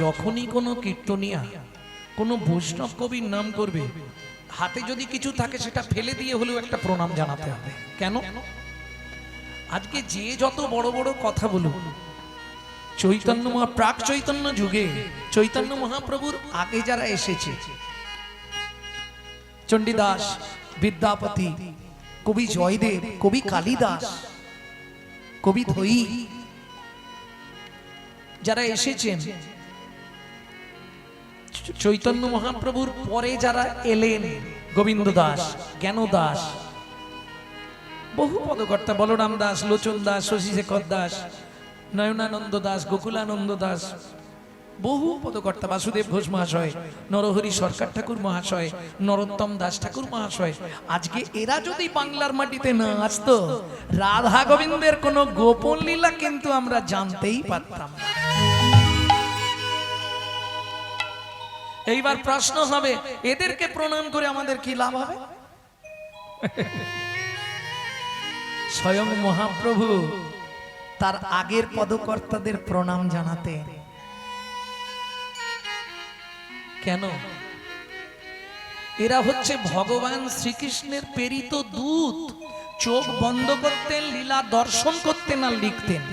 যখনই কোনো কীর্তনিয়া কোনো বৈষ্ণব কবির নাম করবে, হাতে যদি কিছু থাকে সেটা ফেলে দিয়ে হলেও একটা প্রণাম জানাতে হবে। কেন? আজকে যে যত বড় বড় কথা বলুক, চৈতন্য প্রাক চৈতন্য যুগে চৈতন্য মহাপ্রভুর আগে যারা এসেছে, চণ্ডীদাস, বিদ্যাপতি, কবি জয়দেব, কবি কালিদাস, কবি ধৈ, যারা এসেছেন, চৈতন্য মহাপ্রভুর পরে যারা এলেন, গোবিন্দ দাস, জ্ঞান দাস, বহু পদকর্তা, বলরাম দাস, লোচন দাস, শশীশেখর দাস, নয়নানন্দ দাস, গোকুলানন্দ দাস, বহু পদকর্তা, বাসুদেব ঘোষ মহাশয়, নরহরি সরকার ঠাকুর মহাশয়, নরোত্তম দাস ঠাকুর মহাশয়, আজকে এরা যদি বাংলার মাটিতে না আসতো, রাধা গোবিন্দের কোন গোপন লীলা কিন্তু আমরা জানতেই পারতাম না। এইবার প্রশ্ন হবে, এদেরকে প্রণাম করে আমাদের কি লাভ হবে? স্বয়ং মহাপ্রভু তার আগের পদকর্তাদের প্রণাম জানাতে। কেন? এরা হচ্ছে ভগবান শ্রীকৃষ্ণের প্রেরিত দূত। চোখ বন্ধ করতেন, লীলা দর্শন করতেন আর লিখতেন।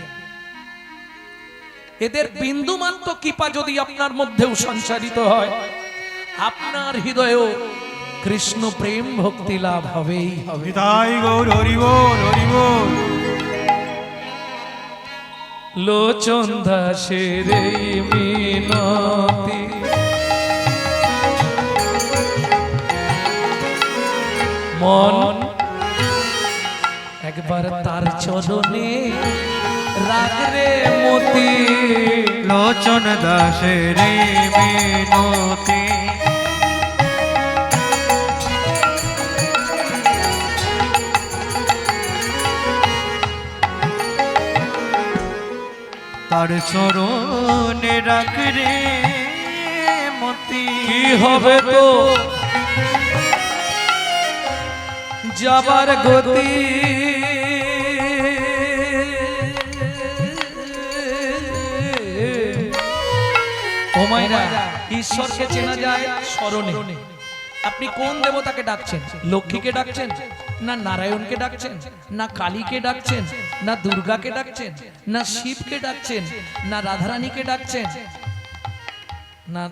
এদের বিন্দুমাত্র কৃপা যদি আপনার মধ্যেও সঞ্চারিত হয়, আপনার হৃদয়েও কৃষ্ণ প্রেম ভক্তি লাভ হবেই হবে। লোচন দাসের মিনতি, মন একবার তার চরণে রাগ রে মতি। লোচন দাসের মিনতি, তার চরণে রাখ রে মতি। কি হবে তো যাবার গতি, ও মাইরা, ঈশ্বরকে চেনা যায় স্মরণে। আপনি কোন দেবতাকে ডাকছেন? লক্ষ্মীকে ডাকছেন, না নারায়ণকে ডাকছেন, না কালীকে ডাকছেন, না দুর্গাকে ডাকছেন, না শিবকে ডাকছেন, না রাধারানীকে ডাকছেন, না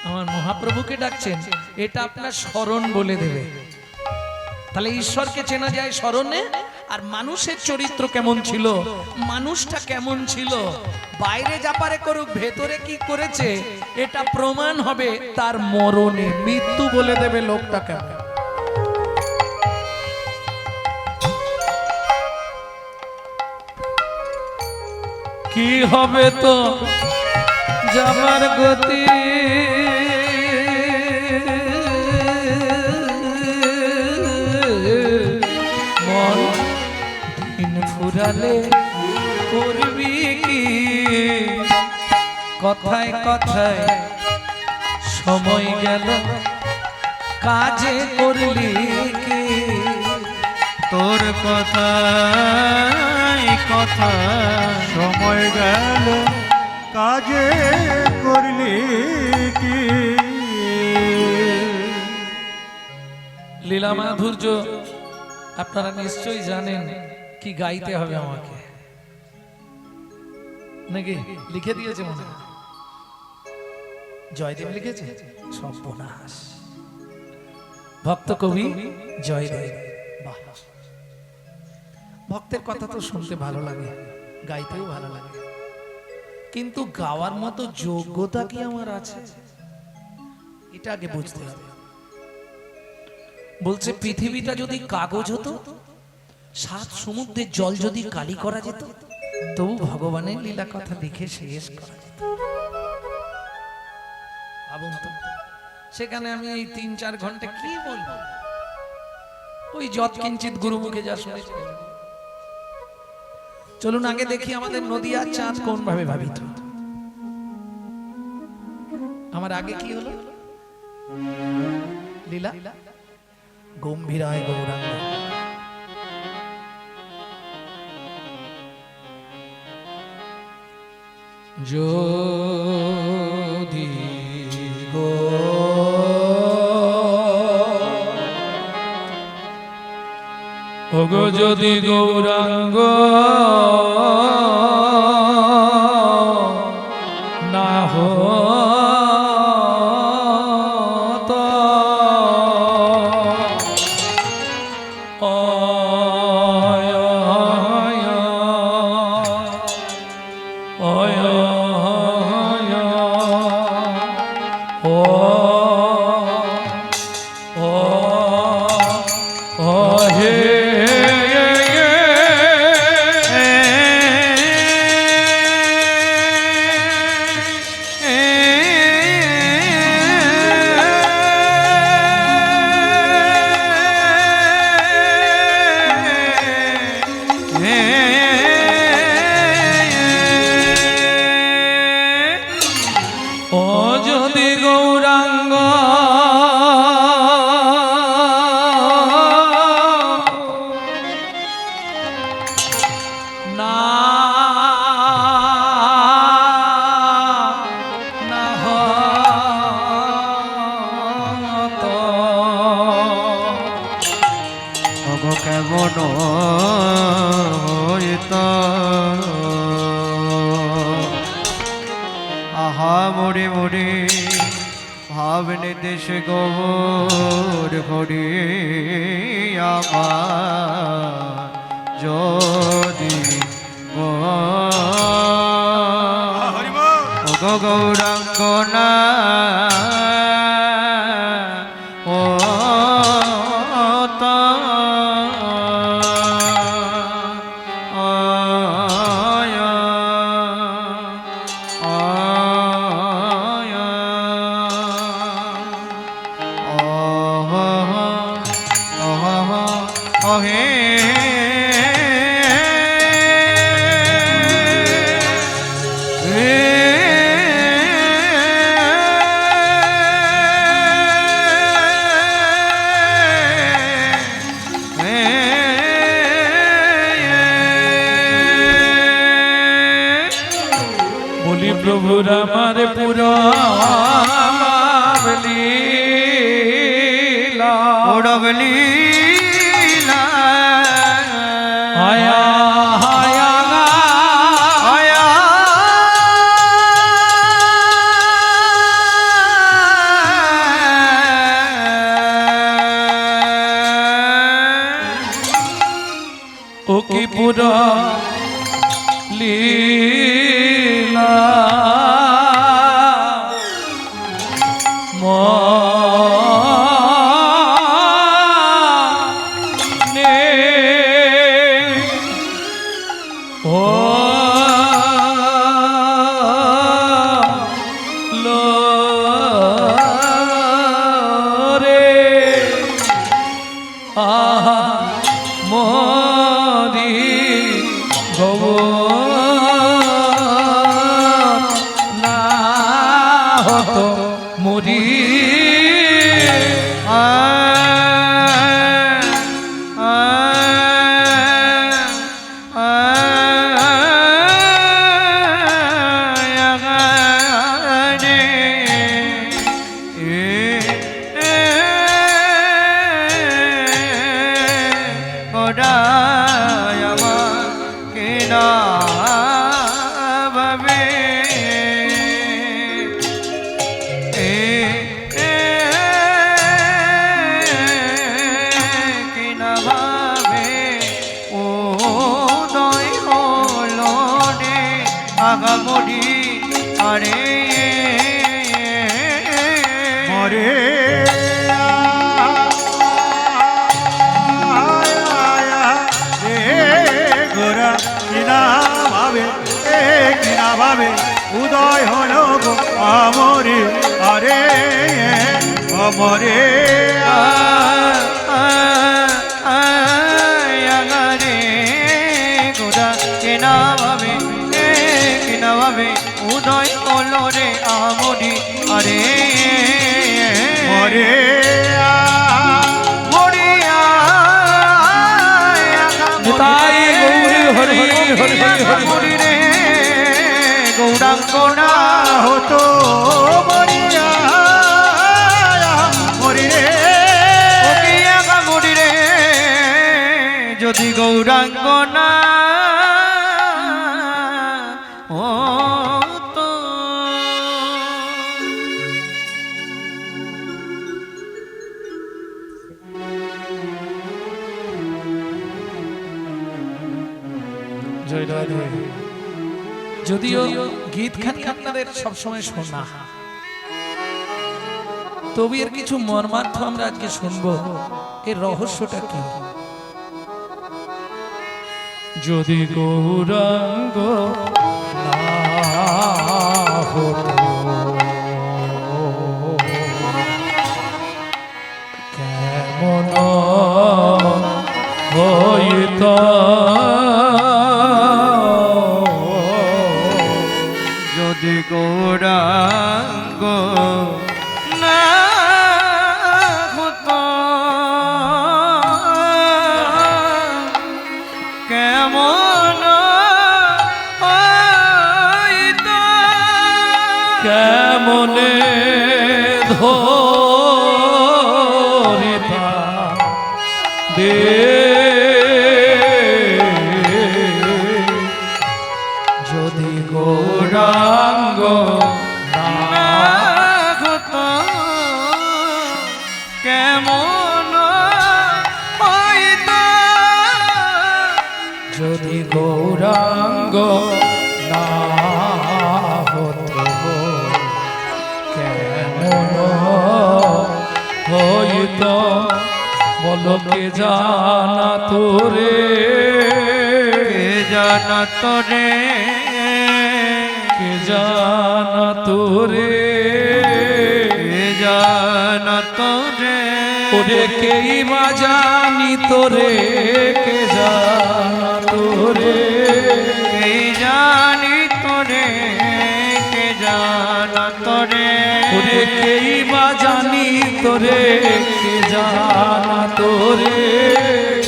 আমার মহাপ্রভুকে ডাকছেন? এটা আপনার স্মরণ বলে দেবে। তাহলে ঈশ্বরকে চেনা যায় স্মরণে। আর মানুষের চরিত্র কেমন ছিল, মানুষটা কেমন ছিল, বাইরে যা পারে করুক, ভেতরে কি করেছে, এটা প্রমাণ হবে তার মরণে। মৃত্যু বলে দেবে লোকটা কেমন। কি হবে তো যাবার গতি, ফুরালে করবি কি, কথায় কথায় সময় গেল, কাজে করলি কি। তোর কথায় কথা সময় গেল, কাজে করলি কি। লীলা মাধুর্য আপনারা নিশ্চয়ই জানেন। কি গাইতে হবে আমাকে, নাকি লিখে দিয়েছে মনে হয়? জয়দেব লিখেছে? সর্বনাশ। ভক্ত কবি জয়দেব। বাহ, ভক্তের কথা তো শুনতে ভালো লাগে, গাইতেও ভালো লাগে, কিন্তু গাওয়ার মতো যোগ্যতা কি আমার আছে, এটা আগে বুঝতে হবে। বলছে পৃথিবীটা যদি কাগজ হতো, 7 সমুদ্রের জল যদি কালি করা যেত, তবু ভগবানের লীলা কথা লিখে শেষ করা যেত। ভাবুন তো, সেখানে আমি এই 3-4 ঘন্টা কি বলবো? ওই যৎ কিঞ্চিত গুরুমুখে যা শুনেছি। চলুন আগে দেখি আমাদের নদিয়ার চাঁদ কোন ভাবে ভাবিত। আমার আগে কি হলো? লীলা গম্ভীরায় গৌরাঙ্গ। যদি ওগো যদি গৌরাঙ্গ না হতো ও যদি গৌরাঙ্গ না না হতো ওগো কেমন হইত আহা মোরে মোরে ভাবনে দেশ গোর হরি আমার যদি ওগো গৌরাঙ্গ না ও তা বলি প্রভুর আমার পুরা লীলা আয়া আয়া আয়া ও কি পুরা লীলা মনে ও লো রে আহা মরি গৌ না হতো মরি আগামরি আরে মরে গোরা কিনা ভাবে উদয় হলো গো আমরে আরে আমরে আগারে গোরা কিনা ভাবে উদয় হলো রে আমরি আরে মরে মরিয়া নিতাই গৌরী হরি হরি হরি রে গৌরাঙ্গ না হতো মরিয়া মরি রে মরি রে যদি গৌরাঙ্গনা ও তো জয় রাধে। যদিও গীতখানি আপনাদের সবসময় শোনা, তবে এর কিছু মর্মার্থ আমরা আজকে শুনবো। এর রহস্যটা কি? যদি গৌরাঙ্গ না হতো, কেমন হইত যদি গৌরাঙ্গ না হতো কেমন হইতো কেমনে ধরিতা দে যদি গৌরাঙ্গ না হতো কেমন হইতো যদি গৌরাঙ্গ না হতো, কেমন হইত বলো কে জানা তোরে, কে জানা তোরে কে জানা তোরে, কে জানা তোরে ওরে কেই বা জানি তোরে, কে জানা তোরে, কে জানি তোরে কে জানা তোরে ওরে কেই বা জানি তোরে, কে জানা তোরে,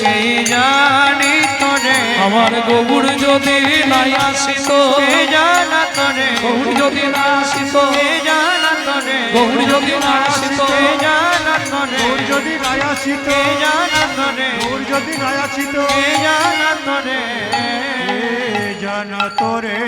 কে জানি তোরে আমার গৌর যদি নাই আসিত, কে জানা তোরে গৌর যদি না আসিত, কে জানা তোরে গৌর যদি না আসিত, কে জানা তোরে যদি নাই আসিত, কে জানা তোরে যদি নাই আসিত, কে জানা তোরে জানা তোরে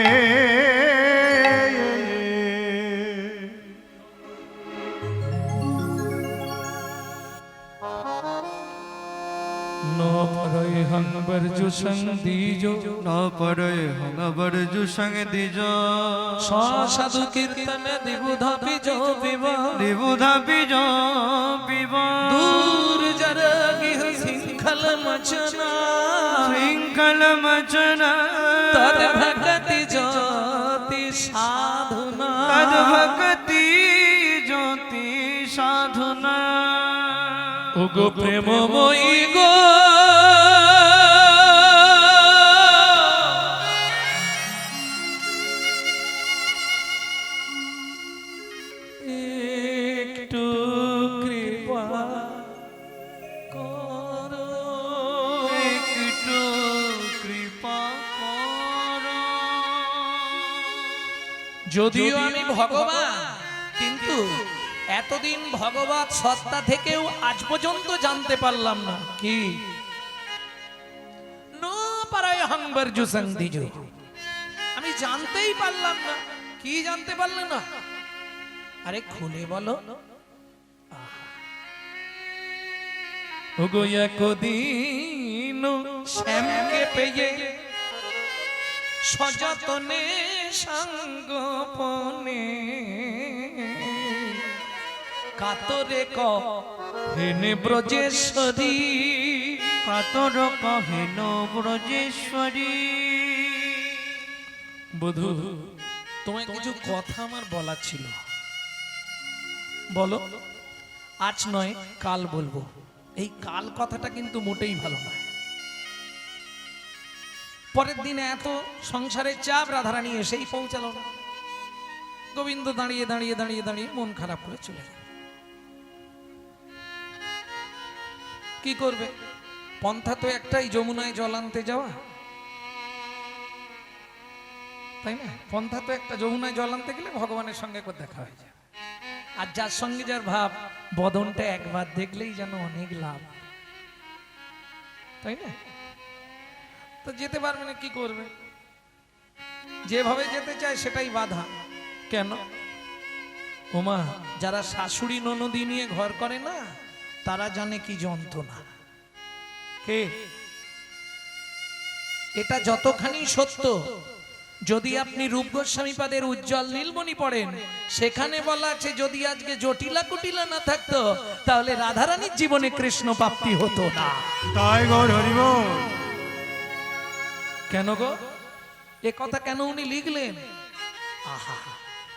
ন পরয় হংবর জু সঙ্গীজো, ন পরে হংবর জু সঙ্গ দিজ সাধু কীর্তন দিবুধা বিজো বিবাহ, দিবুধা বিজ বিব দূর জরগি শৃঙ্খল মচনা, শৃঙ্খল মচনা তদ ভক্তি জ্যোতি সাধনা, তদ ভক্তি জ্যোতি সাধনা ওগো প্রেমময়ী গো একটু কৃপা করো, একটু কৃপা করো যদিও আমি ভগবান, কিন্তু এতদিন ভগবত সত্তা থেকেও আজ পর্যন্ত জানতে পারলাম না কি নো পারায় হাংবার জুসং দিজু, আমি জানতেই পারলাম না। কি জানতে পারলে না? আরে খুলে বলো। ওগো একদিন শ্যামকে পেয়ে সযতনে সঙ্গোপনে কাতরে কহেনে ব্রজেশ্বরী, কাতর কহেন ব্রজেশ্বরী বধূ তোমায় কিছু কথা আমার বলার ছিল, বলো। আজ নয় কাল বলবো। এই কাল কথাটা কিন্তু মোটেই ভালো নয়। পরের দিনে এত সংসারের চাপ, রাধারানী এসেই পৌঁছালো না। গোবিন্দ দাঁড়িয়ে দাঁড়িয়ে দাঁড়িয়ে দাঁড়িয়ে মন খারাপ করে চলে গেল। কি করবে? পন্থা তো একটাই, যমুনায় জল আনতে যাওয়া, তাই না? পন্থা তো একটা, যমুনায় জল আনতে গেলে ভগবানের সঙ্গে একবার দেখা হয়ে যায়। আর যার সঙ্গে যার ভাব, বদনটা একবার দেখলেই যেন অনেক লাভ, তাই না? তো যেতে পারবে না, কি করবে? যেভাবে যেতে চায় সেটাই বাধা। কেন? ওমা, যারা শাশুড়ি ননদি নিয়ে ঘর করে না, তারা জানে কি যন্ত্রণা। কে? এটা যতখানি সত্য, যদি আপনি রূপ গোস্বামীপাদের উজ্জ্বল নীলমণি পড়েন, সেখানে বলা আছে যদি আজকে জটিলা কুটিলা না থাকতো, তাহলে রাধারানীর জীবনে কৃষ্ণ প্রাপ্তি হতো না। তাই গৌর হরিব। কেন গো? এ কথা কেন উনি লিখলেন? আহা,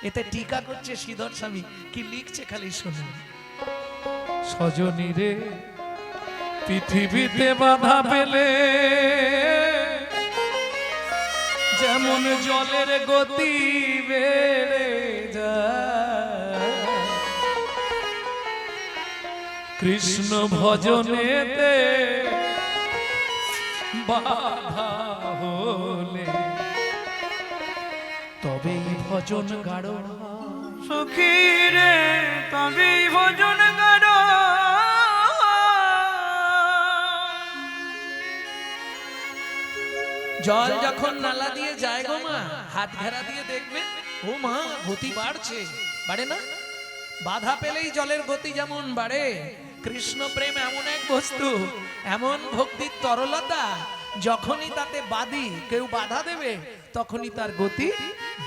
এতে টিকা করছে শ্রীধর স্বামী, কি লিখছে খালি শুনুন। সজনী রে পৃথিবীতে বাধা পেলে যেমন জলের গতি বেড়ে যায়, কৃষ্ণ ভজনেতে বাধা হলে তবেই ভজন গাঢ় হয়। সখী রে তবেই ভজন গাঢ়। জল যখন নালা দিয়ে যায় গো মা, হাত ঘেরা দিয়ে দেখবে, ও মা গতি বাড়ছে, বাড়ে না? বাধা পেলেই জলের গতি যেমন বাড়ে, কৃষ্ণ প্রেম এমন এক বস্তু, এমন ভক্তির তরলতা, যখনই তাতে বাধি কেউ বাধা দেবে, তখনই তার গতি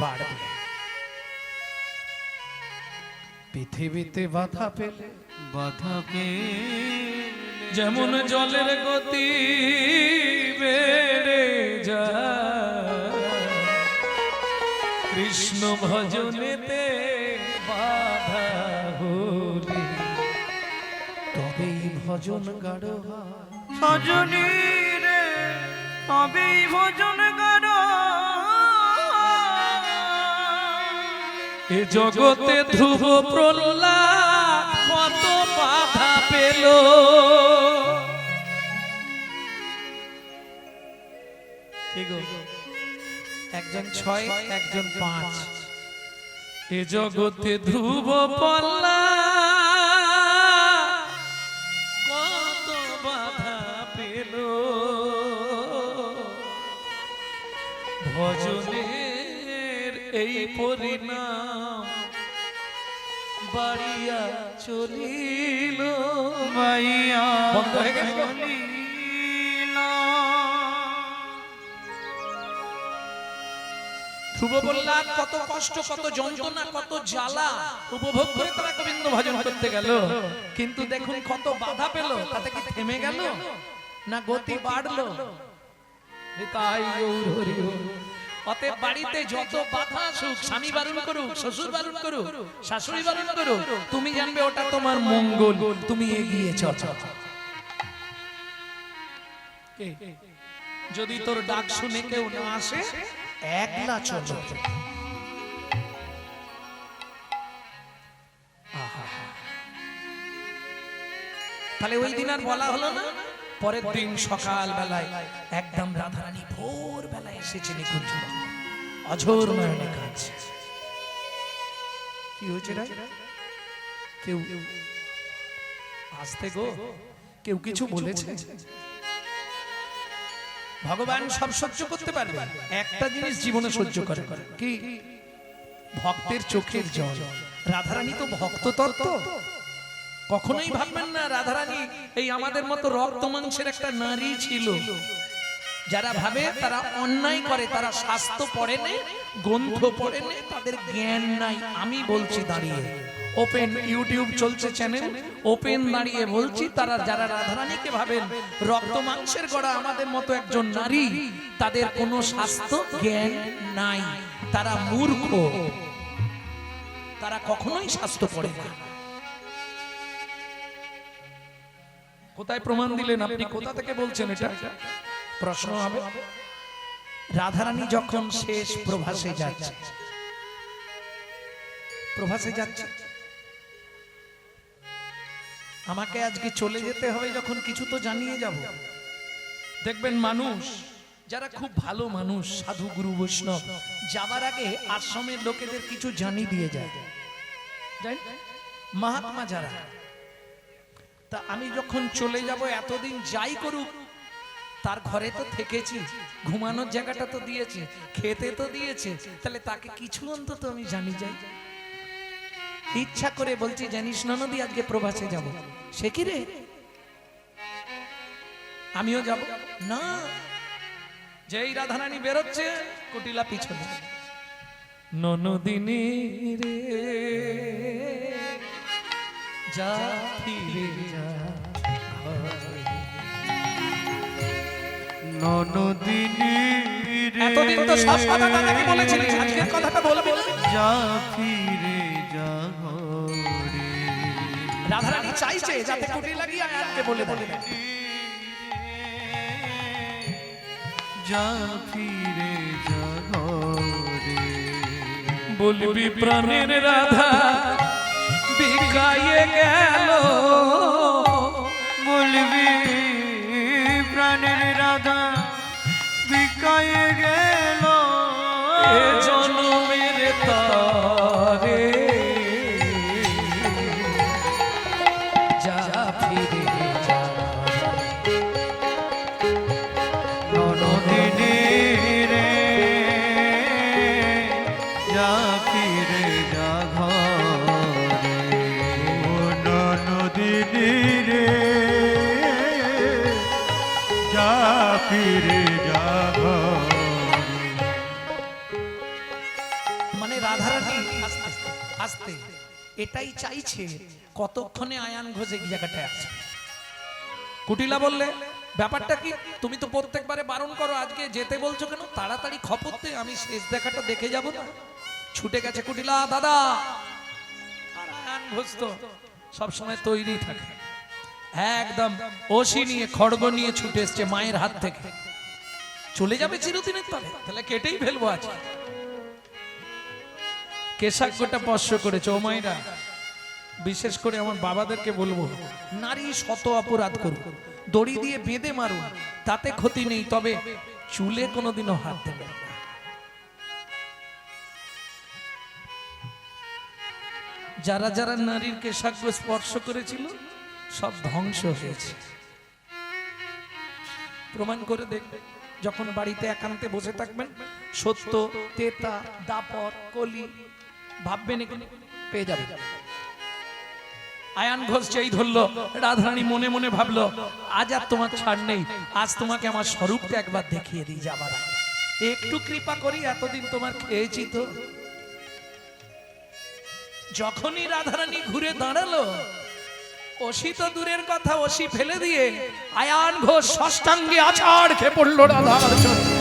বাড়বে। পৃথিবীতে বাধা পেলে বাধা পেলে যেমন জলের গতি বেড়ে যায়, কৃষ্ণ ভজনেতে বাধা হলে তবেই ভজন গাঢ় হয়। সজনী রে তবেই ভজন গাঢ়। এ জগতে ধ্রুব প্রহ্লাদ কত বাধা পেল, কি গো? একজন 6, একজন 5। এ জগতে ধ্রুব প্রহ্লাদ কত বাধা পেল, ভজনের এই পরিণাম বাড়িয়া চলিল। বাইয়া বন্ধ হয়ে গেল। চলিল। ধ্রুব প্রহ্লাদ কত কষ্ট, কত যন্ত্রণা, কত জ্বালা উপভোগ করে তারা গোবিন্দ ভজন করতে গেল, কিন্তু দেখুন কত বাধা পেল, তাতে কি থেমে গেল না গতি বাড়লো? তাই গৌর হরি হরি। অতএব বাড়িতে যত বাধা আসুক, স্বামী বারণ করুক, শ্বশুর বারণ করুক, শাশুড়ি বারণ করুক, তুমি জানবে ওটা তোমার মঙ্গল, তুমি এগিয়ে চলো। যদি তোর ডাক শুনে কেউ না আসে, একলা চলো। তাহলে ওই দিন আর বলা হলো না? পরের দিন সকাল বেলায় একদম রাধারানী ভোর বেলায় এসেছে নিকুঞ্জ, অঝোর নয়নে কাঁদছে। কি হয়েছে রে? কেউ আসতে গো, কেউ কিছু বলেছে? ভগবান সব সহ্য করতে পারবে, একটা জিনিস জীবনে সহ্য করে, কি? ভক্তের চোখের জল। রাধারানী তো ভক্ত তত্ত্ব, কখনোই ভাববেন না রাধারানী এই আমাদের মতো রক্ত মাংসের একটা নারী ছিল। যারা ভাবে তারা অন্যায় করে, তারা শাস্ত্র পড়ে নে, গ্রন্থ পড়ে নে, তাদের জ্ঞান নাই। আমি বলছি দাঁড়িয়ে, ওপেন ইউটিউব চলছে চ্যানেল, ওপেন দাঁড়িয়ে বলছি, তারা যারা রাধারানীকে ভাবেন রক্ত মাংসের গড়া আমাদের মতো একজন নারী, তাদের কোনো শাস্ত্র জ্ঞান নাই, তারা মূর্খ, তারা কখনোই শাস্ত্র পড়ে না। কোথায় প্রমাণ দিলেন আপনি? কোথা থেকে বলছেন এটা? প্রশ্ন হবে। রাধারানী যখন শেষ প্রভাসে যাচ্ছে, আমাকে আজকে চলে যেতে হবে যখন, কিছু তো জানিয়ে যাব। দেখবেন মানুষ যারা খুব ভালো মানুষ, সাধু গুরু বৈষ্ণব, যাবার আগে আশ্রমের লোকেদের কিছু জানিয়ে দিয়ে যায়। মহাত্মা যারা, তা আমি যখন চলে যাব, এতদিন যাই করুক তার ঘরে তো থেকেছি, ঘুমানোর জায়গাটা তো দিয়েছে, খেতে তো দিয়েছে, তাহলে তাকে কিছু অন্তত আমি জানি যাই। ইচ্ছা করে বলছি, জানিস ননদি আজকে প্রবাসে যাব। সে কি রে, আমিও যাব না। যেই রাধারানী বেরোচ্ছে, কুটিলা পিছনে, ননদিনী রে যা ফিরে যা। ননদিনী রে এতদিন তো সব কথাটা নাকি বলেছিলি, আজকের কথাটা বলবি না? যা ফিরে যা ঘরে। রাধারানী চাইছে যাতে কুটিলা গিয়ে আয়ানকে বলে বলে দেয়। যা ফিরে যা ঘরে। বলবি প্রাণের রাধা বিকায়ে গেল, বলবি প্রাণের রাধা বিকায়ে গেল। এ জনমের তরে যা ফিরে যা। ননদিনী রে যা ফিরে যা ঘরে। ও ননদিনী রে যা ফিরে যা ঘরে। মানে রাধারানী আস্তে আস্তে এটাই চাইছে, কতক্ষণে আয়ান ঘোষ এই জায়গাটায় আসবে। কুটিলা বললে, ব্যাপারটা কি, তুমি তো প্রত্যেকবারে বারণ করো, আজকে যেতে বলছো কেন? তাড়াতাড়ি খপরতে, আমি শেষ দেখাটা দেখে যাব না। ছুটে গেছে কুটিলা, দাদা। আর আয়ান ঘোষ তো সবসময় তৈরি থাকে, একদম ওসি নিয়ে খড়গ নিয়ে ছুটে এসছে মায়ের হাত থেকে। চলে যাবে চিরদিনের তলে, তাহলে কেটেই ফেলবো আজ। কেশাগ্যটা স্পর্শ করেছে। ও মায়েরা, বিশেষ করে আমার বাবাদেরকে বলবো, নারী শত অপরাধ করুক, দড়ি দিয়ে বেঁধে মারুন, তাতে ক্ষতি নেই, তবে চুলে কোনোদিনও হাত দেবেন না। যারা যারা নারীর কেশাগ্য স্পর্শ করেছিল সব ধ্বংস হয়েছে। প্রমাণ করে দেখবে, যখন বাড়িতে একান্তে বসে থাকবেন, সত্য, তেতা, দাপর, কলি ভাববেন, এখানে পেয়ে যাবে। আয়ান ঘোষ যেই ধরলো, রাধারানী মনে মনে ভাবলো, আজ আর তোমার ছাড় নেই, আজ তোমাকে আমার স্বরূপটা একবার দেখিয়ে দিই যাবার আগে। একটু কৃপা করি, এতদিন তোমার খেয়েছি তো। যখনই রাধারানী ঘুরে দাঁড়ালো, অসি তো দূরের কথা, অসি ফেলে দিয়ে আয়ান ঘোষ ষষ্ঠাঙ্গে আছাড় খেয়ে পড়লো রাধার চরণে।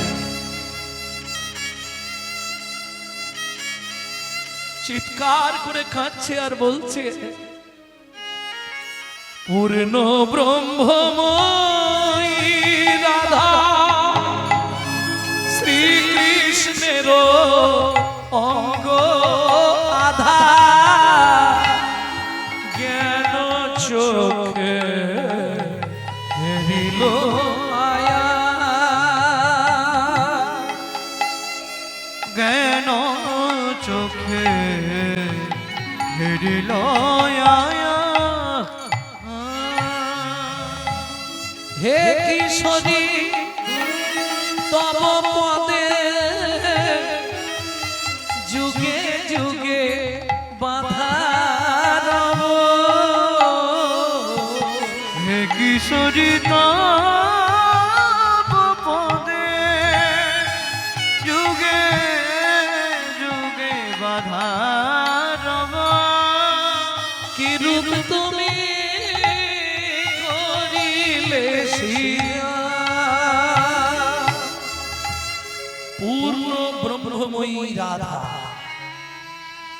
চিৎকার করে কাঁদছে আর বলছে, পূর্ণ ব্রহ্মময়ী রাধা শ্রীকৃষ্ণের অঙ্গ আধা, জ্ঞান চোখে হেরিল আয়া। জ্ঞান চোখে হেরিল আয়া। হে কিশোরী তব পদে যুগে যুগে বাধা রব। হে কিশোরী তব পদে যুগে যুগে বাধা রব। কিরূপ তুমি করিলে শিয়া। পূর্ণ ব্রহ্মময়ী রাধা,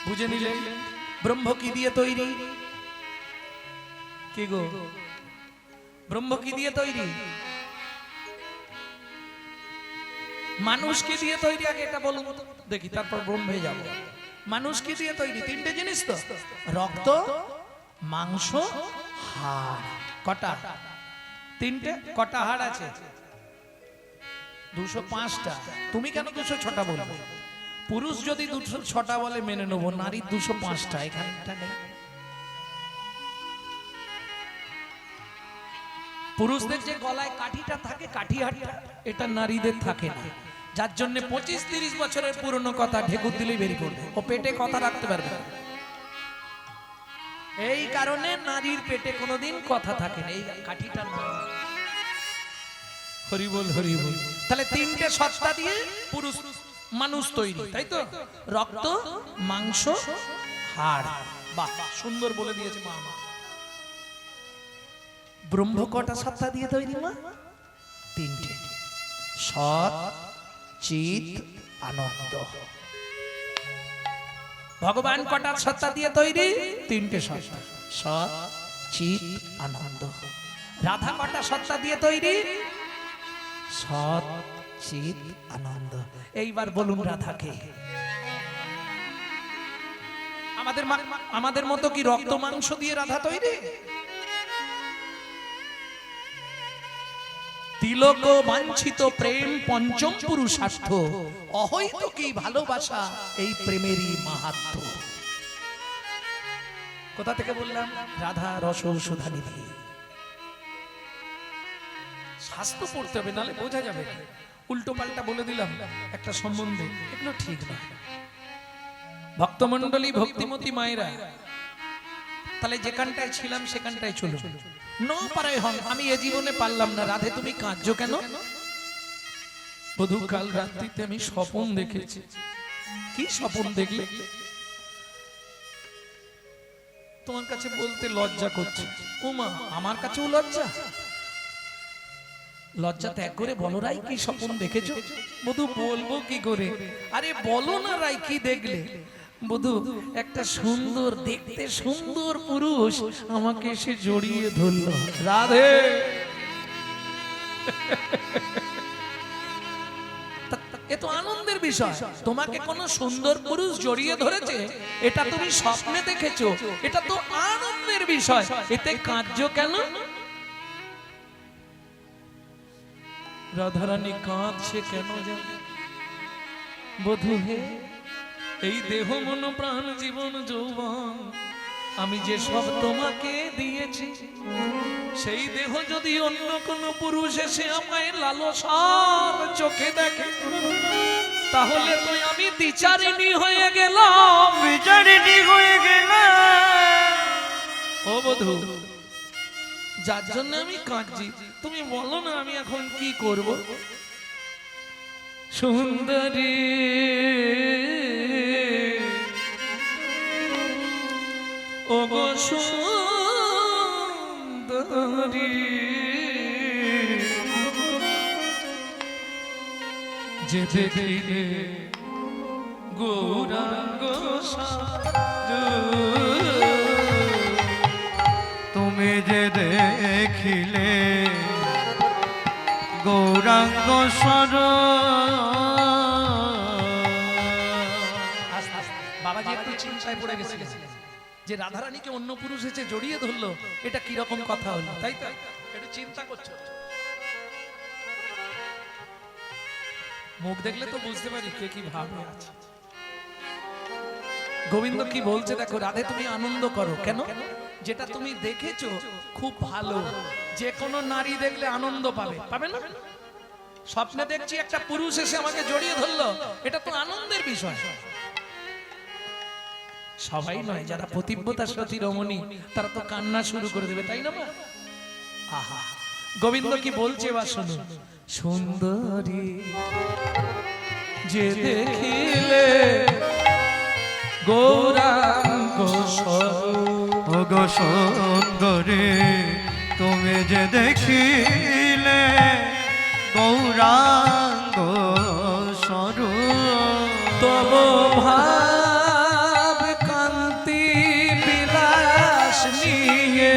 বুঝে নিলে ব্রহ্ম কি দিয়ে তৈরি? কি গো, ব্রহ্ম কি দিয়ে তৈরি? মানুষ কি দিয়ে তৈরি? আগে এটা বলুন তো দেখি, তারপর ব্রহ্মে যাব। মানুষ কি দিয়ে তৈরি? তিনটে জিনিস তো, রক্ত, মাংস, হাড়। কটা? তিনটে। কটা হাড় আছে? 205টা। তুমি কেন 206টা বলবো? পুরুষ যদি 206টা বলে মেনে নেবো, নারীর 205টা, এখানটা নেই। পুরুষদের যে গলায় কাঠিটা থাকে, কাঠি হাটটা, এটা নারীদের থাকে না। যার জন্য 25-30 বছরের পুরনো কথা ঢেকুর দিলেই বেরিয়ে পড়বে, ও পেটে কথা রাখতে পারবে না। এই কারণে নারীর পেটে কোনোদিন কথা থাকে না, এই কাঠিটা না। হরি বল হরি বল। তাহলে তিনটে সত্তা দিয়ে পুরুষ মানুষ তৈরি, তাই তো? রক্ত, মাংস, হাড়। বাহ, সুন্দর বলে দিয়েছে মা। ব্রহ্ম কটা সত্তা দিয়ে তৈরি মা? তিনটে, সৎ, চিত, আনন্দ। ভগবান কটা সত্তা দিয়ে তৈরি? তিনটে সত্তা, সৎ, চিত, আনন্দ। রাধা কটা সত্তা দিয়ে তৈরি? সৎ, চিত, আনন্দ। এইবার বলুন রাধাকে। আমাদের মতো কি রক্ত মাংস দিয়ে রাধা তৈরি? তিলক বাঞ্ছিত প্রেম পঞ্চম পুরুষার্থ, অহৈত কি ভালোবাসা এই প্রেমেরই মাহাত্ম্য। কোথা থেকে বললাম? রাধা রস সুধা নিধি। শাস্ত্র পড়তে হবে, নালে বোঝা যাবে না। উল্টো পাল্টা বলে দিলাম একটা সম্বন্ধে, এগুলো ঠিক না। ভক্তমণ্ডলী, ভক্তিমতী মায়েরা, তাহলে যেখানটায় ছিলাম সেখানটায় চলো। ন পারে হন, আমি এ জীবনে পারলাম না। রাধে তুমি কাঁদছো কেন? বধূ, কাল রাত্রিতে আমি স্বপ্ন দেখেছি। কি স্বপ্ন দেখলে? তোমার কাছে বলতে লজ্জা করছে। ওমা, আমার কাছেও লজ্জা? লজ্জা ত্যাগ করে বলো রাই, কি স্বপ্ন দেখেছো? বধূ, বলবো কি করে? আরে বলো না রাই, কি দেখলে? বধূ, একটা সুন্দর, দেখতে সুন্দর পুরুষ আমাকে এসে জড়িয়ে ধরলো। রাধে, এ তো আনন্দের বিষয়। তোমাকে কোন সুন্দর পুরুষ জড়িয়ে ধরেছে, এটা তুমি স্বপ্নে দেখেছো, এটা তো আনন্দের বিষয়। এতে কাঁদছো কেন? রাধারানী কাঁদছে কেন জানো? বধূ হে, এই দেহ মন প্রাণ জীবন যৌবন আমি যে সব তোমাকে দিয়েছি, সেই দেহ যদি অন্য কোন পুরুষ এসে আমায় লালসার চোখে দেখে, তাহলে তো আমি বিচারিণী হয়ে গেলাম। বিচারিণী হয়ে গেলাম। ও বধূ, যার জন্য আমি কাঁদছি, তুমি বলো না আমি এখন কি করব? সুন্দরী, ও গো সুন্দরী, যে দেখিলে গৌরাঙ্গ সাজু, তুমি যে দেখিলে গৌরাঙ্গ সর। বাবাজি একটু চিন্তায় পড়ে গেছে যে রাধারানীকে অন্য পুরুষ এসে জড়িয়ে ধরলো, এটা কিরকম কথা হলো, তাই তো একটু চিন্তা করছো। মুখ দেখলে তো বুঝতে পারি কে কি ভাবে আছে। গোবিন্দ কি বলছে দেখো, রাধে তুমি আনন্দ করো। কেন? যেটা তুমি দেখেছো খুব ভালো, যে কোনো নারী দেখলে আনন্দ পাবে, পাবে না? স্বপ্নে দেখছি একটা পুরুষ এসে আমাকে জড়িয়ে ধরলো, এটা তো আনন্দের বিষয়। সবাই নয়, যারা পতিব্রতা সতী রমণী তারা তো কান্না শুরু করে দেবে, তাই না? আহা, গোবিন্দ কি বলছে বা শুনো। সুন্দরী, যে দেখিলে গৌরাঙ্গ স্বরূপ, ও গো সুন্দরী, তুমি যে দেখিলে গৌরাঙ্গ স্বরূপ, তব ভাব কান্তি বিলাস নিয়ে,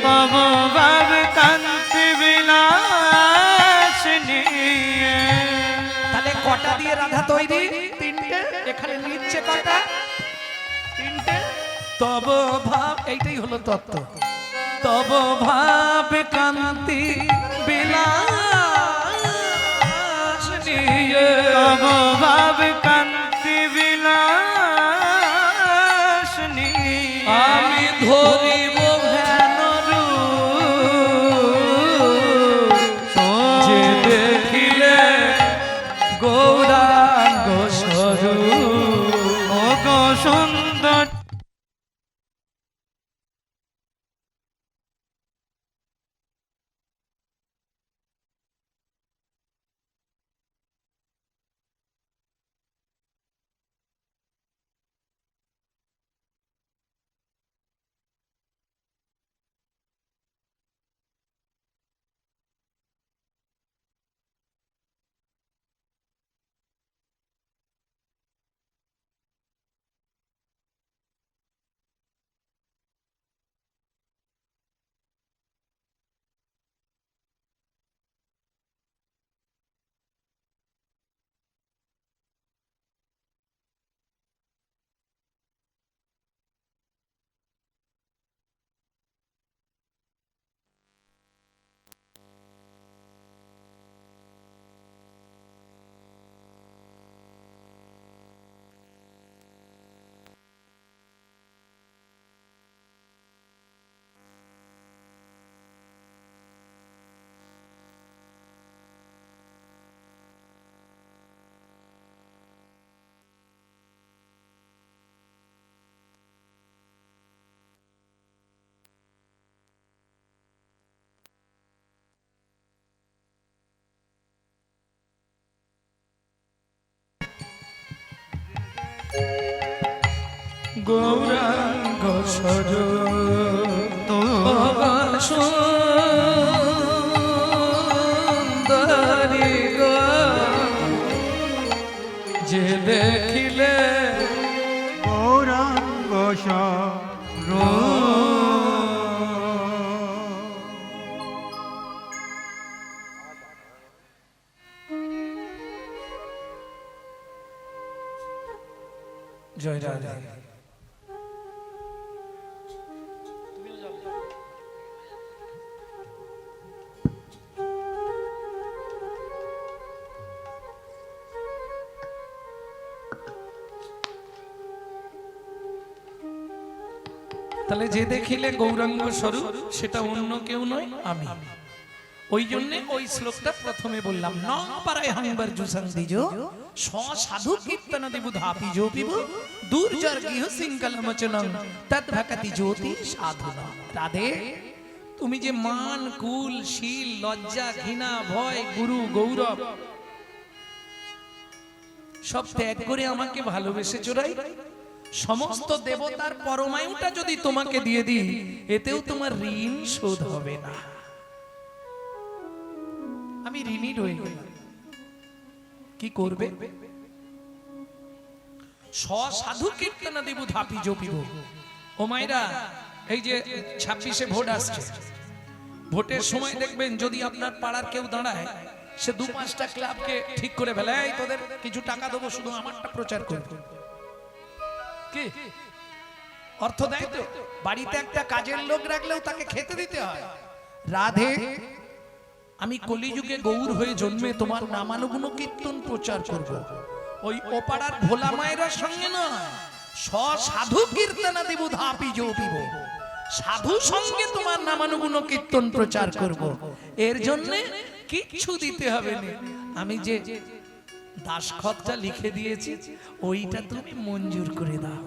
তব ভাব কান্তি বিলাস নিয়ে। তাহলে কটা দিয়ে রাধা তৈরি? তিনটে। এখানে নিচ্ছে কটা? তিনটে। তব ভাব, এইটাই হলো তত্ত্ব। তব ভাব কান্তি বিলাস নিয়ে, তব ভাব কান্তি বিলাস নিয়ে, আমি ধরিব ধ্যান রূপ, গৌরাঙ্গ সুন্দরী গো, যে দেখিলে গৌরাঙ্গ জয় রাধা। তাহলে যে দেখিলে গৌরাঙ্গ স্বরূপ সেটা অন্য কেউ নয়, আমি। ওই জন্য ওই শ্লোকটা প্রথমে বললাম, ন পারায় হাংবার জুসাং দিজো সাধু কীর্তন দেবু ধাপি জো পিবু দুর্জর গৃহ সিংকলমচনং তদ ভকতি জ্যোতি সাধনা। রাধে, তুমি যে মান কুল শীল লজ্জা ঘৃণা ভয় গুরু গৌরব সব ত্যাগ করে আমাকে ভালোবেসে চোরাই, সমস্ত দেবতার পরমায়ুটা যদি তোমাকে দিয়ে দিই, এতেও তোমার ঋণ শোধ হবে না। আমি ঋণী রয়ে গেলাম, কি করবে? সাধু কীর্তন দেব ধাপি জপিব। ও মাইরা, এই যে 26-এ ভোট আসছে, ভোটের সময় দেখবেন যদি আপনার পাড়ার কেউ দাঁড়ায়, সে 2-5টা ক্লাবকে ঠিক করে ফেলে, এই তোদের কিছু টাকা দেবো, শুধু আমারটা প্রচার করবে। কি অর্থ দেয় তো? বাড়িতে একটা কাজের লোক রাখলেও তাকে খেতে দিতে হয়। রাধে, আমি কলিযুগে গৌর হয়ে জন্মে তোমার নামানুগুণ কীর্তন প্রচার করব। ওই ওপাড়ার ভোলা মায়ের সঙ্গে নয়, সাধু কীর্তন দেব ধাপি জপিব, সাধু সঙ্গে তোমার নামানুগুণ কীর্তন প্রচার করব। এর জন্য কিচ্ছু দিতে হবে না। আমি যে দাসখতটা লিখে দিয়েছি ওইটা তুমি মঞ্জুর করে দাও।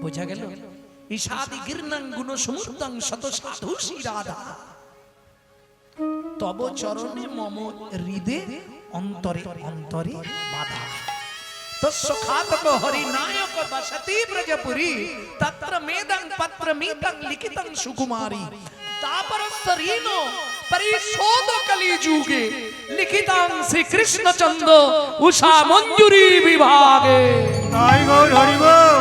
বোঝা গেল? ঈশাদি গির্ণাং গুণ সমুদ্রং শত সাধু শিরাধা তব চরণে মম হৃদে অন্তরে অন্তরে বাধা। তস্য খাতক হরি নায়ক বসতি ব্রজপুরী তত্র মেদং পত্র মিতং লিখিতং সুকুমারী তাপরস্তরীন পরিশোধ কলি যুগে লিখিতং শ্রী কৃষ্ণচন্দ্র উষা মঞ্জুরি বিভাগে। তাই গৌর হরি বল।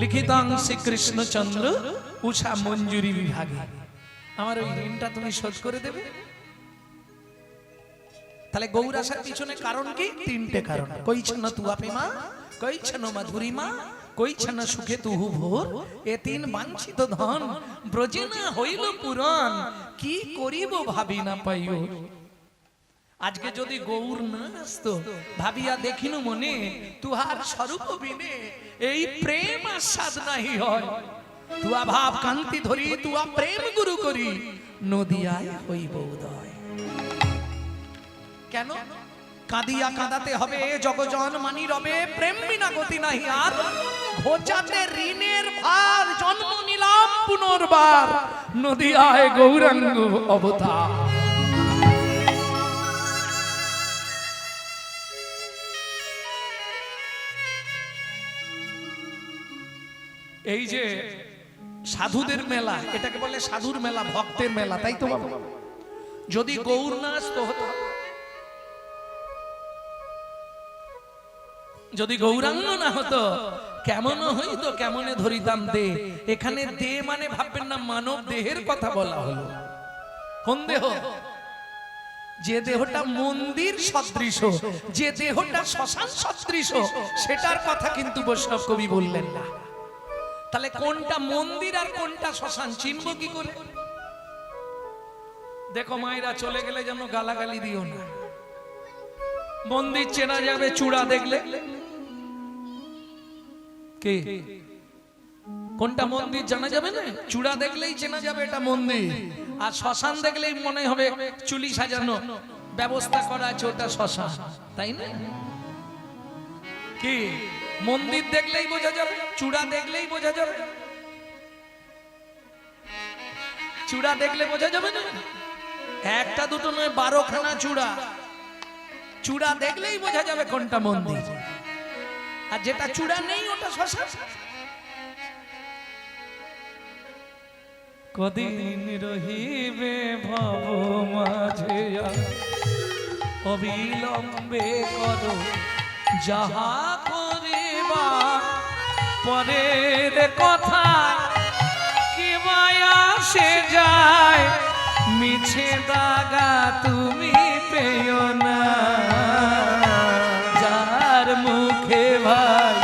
লিখিতাং শ্রী কৃষ্ণচন্দ্র উষা মঞ্জুরি বিভাগে। আমার ওই ঋণটা তুমি শোধ করে দেবে। তাহলে গৌর আসার পিছনে কারণ কি? 3টে কারণ। কইছন তুয়া প্রেমা, কইছন মধুরিমা, কইছন সুখে তুহু ভোর, এ 3 বাঞ্ছিত ধন ব্রজে না হইল পুরাণ, কি করিব ভাবি না পাইও। আজকে যদি গৌর না আসতো, ভাবিয়া দেখিনু মনে তুহার স্বরূপ বিনে এই প্রেম আস্বাদ নাহি হয়। তুয়া ভাব কান্তি ধরি, তুয়া প্রেম গুরু করি, নদিয়ায় হইব উদয়। কেন? কাঁদিয়া কাঁদাতে হবে জগজন মানি রবে, প্রেম বিনা গতি নাহি আর, ঘোচাতে ঋণের ভার, জন্ম নিলাম পুনর্বার, নদিয়ায় গৌরাঙ্গ অবতার। এই যে সাধুদের মেলা, এটাকে বলে সাধুর মেলা, ভক্তের মেলা, তাই তো বাবা? যদি গৌর না আসতো হতো, যদি গৌরাঙ্গ না হতো কেমন হইতো, কেমনে ধরিতাম দে। এখানে দে মানে ভাববেন না মানব দেহের কথা বলা হলো। কোন দেহ? যে দেহটা মন্দির সদৃশ, যে দেহটা শ্মশান সদৃশ, সেটার কথা কিন্তু বৈষ্ণব কবি বললেন না। তাহলে কোনটা মন্দির আর কোনটা শ্মশান চিনব কি করে? দেখো মায়েরা, চলে গেলে যেন গালাগালি দিও না। মন্দির চেনা যাবে চূড়া দেখলে। কে কোনটা মন্দির জানা যাবে না? চূড়া দেখলেই চেনা যাবে এটা মন্দির। আর শ্মশান দেখলেই মনে হবে চুলি সাজানো ব্যবস্থা করা আছে, ওটা শ্মশান, তাই না? কি মন্দির দেখলেই বোঝা যাবে, চূড়া দেখলেই বোঝা যাবে, চূড়া দেখলে বোঝা যাবে না, একটা দুটো নয় 12খানা চূড়া, চূড়া দেখলেই বোঝা যাবে কোনটা মন্দির, আর যেটা চূড়া নেই ওটা শ্মশান। কদিন রহিবে ভব মাঝে অবিলম্বে করো যাহা করিবা, পরের কথা কি মায়া সে যায়, মিছে দাগা তুমি পেও না, যার মুখে ভাই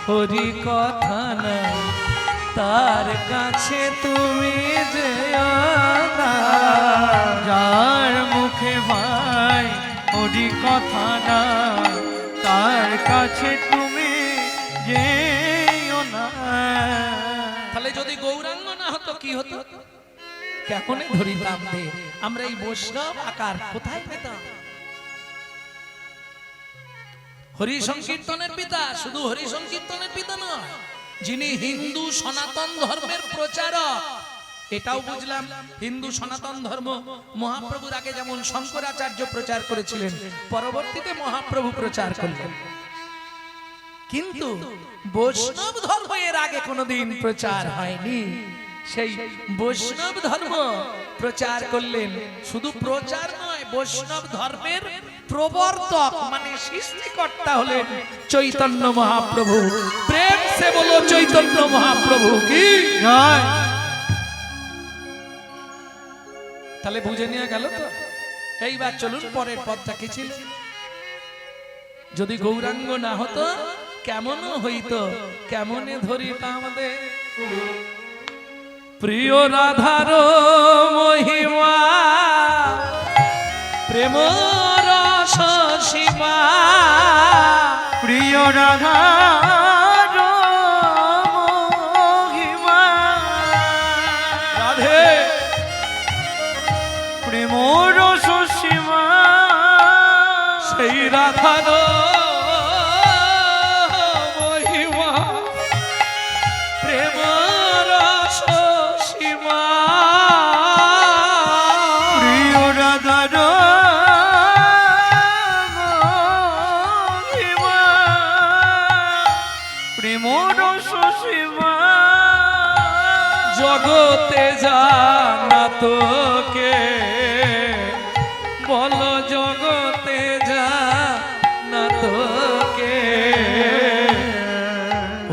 হরি কথা না, তার কাছে তুমি যেও না, যার মুখে ভাই ওরি কথা না, তার কাছে তুমি যেও না। তাহলে যদি গৌরাঙ্গ না হতো কি হতো, কেমনে ধরিতাম দে আমরা এই বৈষ্ণব আকার কোথায় পেতাম? হরি সংকীর্তনের পিতা, শুধু হরি সংকীর্তনের পিতা নয়, যিনি হিন্দু সনাতন ধর্মের প্রচারক। এটাও বুঝলাম, হিন্দু সনাতন ধর্ম মহাপ্রভুর আগে যেমন শঙ্করাচার্য প্রচার করেছিলেন, পরবর্তীতে মহাপ্রভু প্রচার করলেন, কিন্তু বৈষ্ণব ধর্ম এর আগে কোনোদিন প্রচার হয়নি। সেই বৈষ্ণব ধর্ম প্রচার করলেন, শুধু প্রচার নয়, বৈষ্ণব ধর্মের প্রবর্তক মানে সৃষ্টিকর্তা হলেন চৈতন্য মহাপ্রভু। প্রেম সে বলো চৈতন্য মহাপ্রভু কি জয়। তাহলে বুঝে নিয়ে গেল তো। এইবার চলুন পরের পদটা কি ছিল। যদি গৌরাঙ্গ না হতো কেমন হইতো, কেমনে ধরিতাম আমাদের প্রিয় রাধার মহিমা, প্রেম রস সীমা, প্রিয় রাধা মহিমা, রাধে প্রেম রস সীমা, সেই রাধার মহিমা, প্রেম রস সীমা, প্রিয় রাধার মহিমা, প্রেম রস সীমা, জগতে জানা তোকে বলো, জগতে জানা তোকে,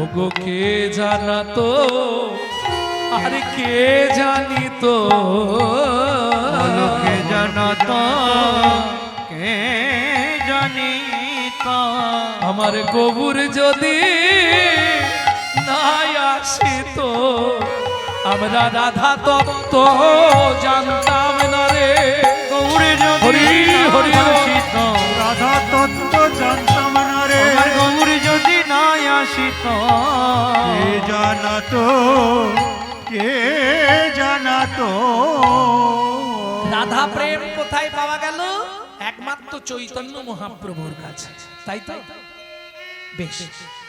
ওগো কে জানা তো আর কে জানি তো, লোকে জানত কে জানিত, আমার গবুর যদি নাই আসিত, আমরা রাধা তত্ত্ব জানতাম না রে। গৌরে হরি হরি আসিত, রাধা তত্ত্ব জানতাম না রে, আমার গৌরে যদি নাই আসিত, কে জানাতো, কে জানাতো। রাধা প্রেম কোথায় পাওয়া গেল? একমাত্র চৈতন্য মহাপ্রভুর কাছে, তাই তো? বেশ,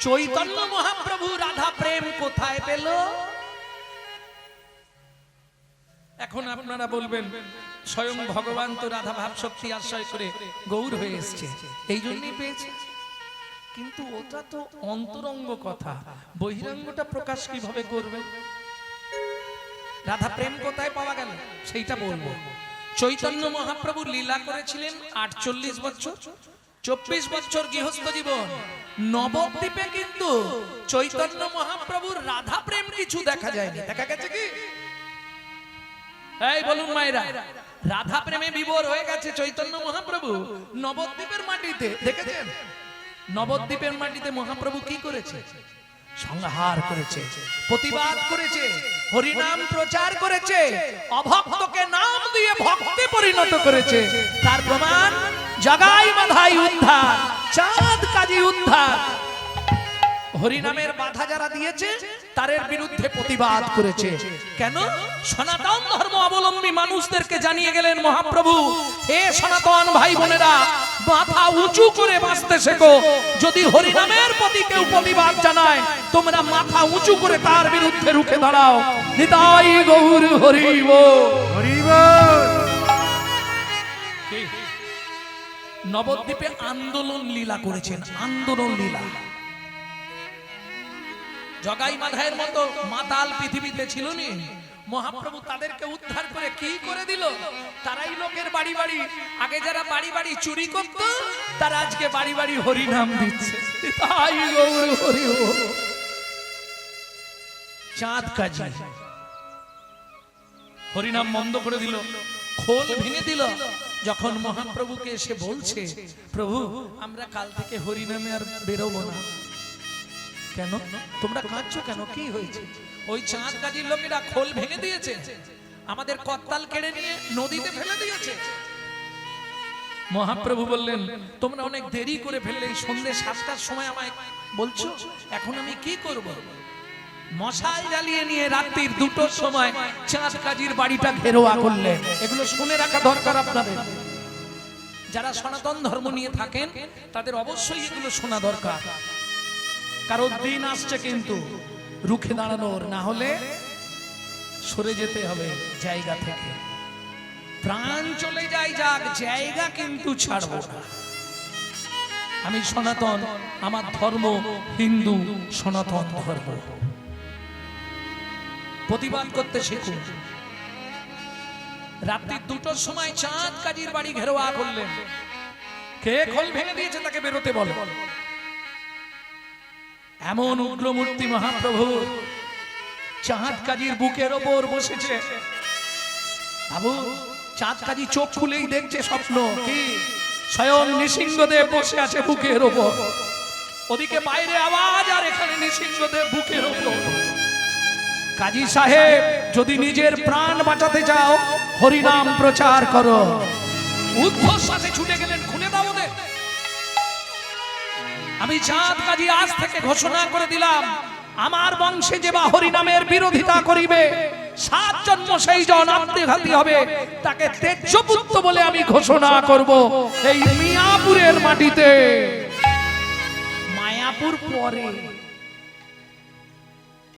চৈতন্য মহাপ্রভু রাধা প্রেম কোথায় পেল? এখন আপনারা বলবেন স্বয়ং ভগবান তো রাধা ভাব শক্তি আশ্রয় করে গৌর হয়ে এসছে, এই জন্যই পেয়েছে। কিন্তু ওটা তো অন্তরঙ্গ কথা, বহিরঙ্গটা প্রকাশ কিভাবে করবে? রাধা প্রেম কোথায় পাওয়া গেল সেইটা বলবো। চৈতন্য মহাপ্রভু লীলা করেছিলেন 48 বছর, 24 বছর গৃহস্থ জীবন। নবদ্বীপে কিন্তু চৈতন্য মহাপ্রভুর রাধা প্রেম কিছু দেখা যায়নি, দেখা গেছে কি? এই বলুন মায়েরা, রাধা প্রেমে বিভোর হয়ে গেছে চৈতন্য মহাপ্রভু নবদ্বীপের মাটিতে, দেখেছেন? নবদ্বীপের মাটিতে মহাপ্রভু কি করেছে? সংহার করেছে, প্রতিবাদ করেছে, হরিনাম প্রচার করেছে, অভক্তকে নাম দিয়ে ভক্তে পরিণত করেছে। তার প্রমাণ জগাই বাধাই উদ্ধার, চাঁদ কাজী উদ্ধার। হরিনামের বাধা যারা দিয়েছে তারের বিরুদ্ধে প্রতিবাদ করেছে। কেন? সনাতন ধর্ম অবলম্বী মানুষদেরকে জানিয়ে গেলেন মহাপ্রভু, হে সনাতন ভাই বোনেরা, মাথা উঁচু করে বাঁচতে শেখো। যদি হরিনামের প্রতি কেউ প্রতিবাদ জানায়, তোমরা মাথা উঁচু করে তার বিরুদ্ধে রুখে দাঁড়াও। নিতাই গৌর হরি বল। হরি বল। নবদ্বীপে আন্দোলন লীলা করেছেন, আন্দোলন লীলা। জগাই মাধায়ের মতো মাতাল পৃথিবীতে ছিল নি। মহাপ্রভু তাদেরকে উদ্ধার করে কি করে দিল? তারাই লোকের বাড়ি বাড়ি, আগে যারা বাড়ি বাড়ি চুরি করত, তারা আজকে বাড়ি বাড়ি হরি নাম দিচ্ছে। তাই গৌর হরি বল। চাঁদ কাজী হরিনাম বন্ধ করে দিল, খোল ভেঙে দিল। যখন মহাপ্রভুকে এসে বলছে, প্রভু আমরা কাল থেকে হরিনামে আর বেরোবো না। কেন? তোমরা কাঁদছো কেন? কি হয়েছে? ওই চাঁদ কাজীর লোকেরা খোল ভেঙে দিয়েছে, আমাদের করতাল কেড়ে নিয়ে নদীতে ফেলে দিয়েছে। মহাপ্রভু বললেন, তোমরা অনেক দেরি করে ফেললে, এই সন্ধ্যে 7টার সময় আমায় বলছো, এখন আমি কি করব? মশাল জ্বালিয়ে নিয়ে রাত্রির 2টোর সময় চাঁদ কাজীর বাড়িটা ঘেরোয়া করলেন। এগুলো শুনে রাখা দরকার আপনাদের। যারা সনাতন ধর্ম নিয়ে থাকেন তাদের অবশ্যই এগুলো শোনা দরকার, কারণ দিন আসছে কিন্তু রুখে দাঁড়ানোর, না হলে সরে যেতে হবে জায়গা থেকে। প্রাণ চলে যায় যাক, জায়গা কিন্তু ছাড়বো না। আমি সনাতন, আমার ধর্ম হিন্দু সনাতন ধর্ম। প্রতিবাদ করতে শিখুন। রাত্রি 2টোর সময় চাঁদ কাজীর বাড়ি ঘেরোয়া করলেন। কে খোল ভেঙে দিয়েছে তাকে বেরোতে বলে। এমন উগ্রমূর্তি মহাপ্রভু চাঁদ কাজীর বুকের ওপর বসেছে। বাবু, চাঁদ কাজী চোখ খুলেই দেখছে স্বপ্ন। কি? স্বয়ং নৃসিংহদেব বসে আছে বুকের ওপর। ওদিকে বাইরে আওয়াজ, আর এখানে নৃসিংহদেব বুকের ওপর। কাজী সাহেব, যদি নিজের প্রাণ বাঁচাতে চাও হরিনাম প্রচার করো। উদ্ধশ্বাসে ছুটে গেলেন, খুলে দাও ওদের। আমি চাঁদ কাজী আজ থেকে ঘোষণা করে দিলাম, আমার বংশে যে বা হরিনামের বিরোধিতা করিবে 7 জন্ম সেই জন আত্মঘাতী হবে, তাকে তেজপুত্র বলে আমি ঘোষণা করব এই মিয়াপুরের মাটিতে। মায়াপুর পরে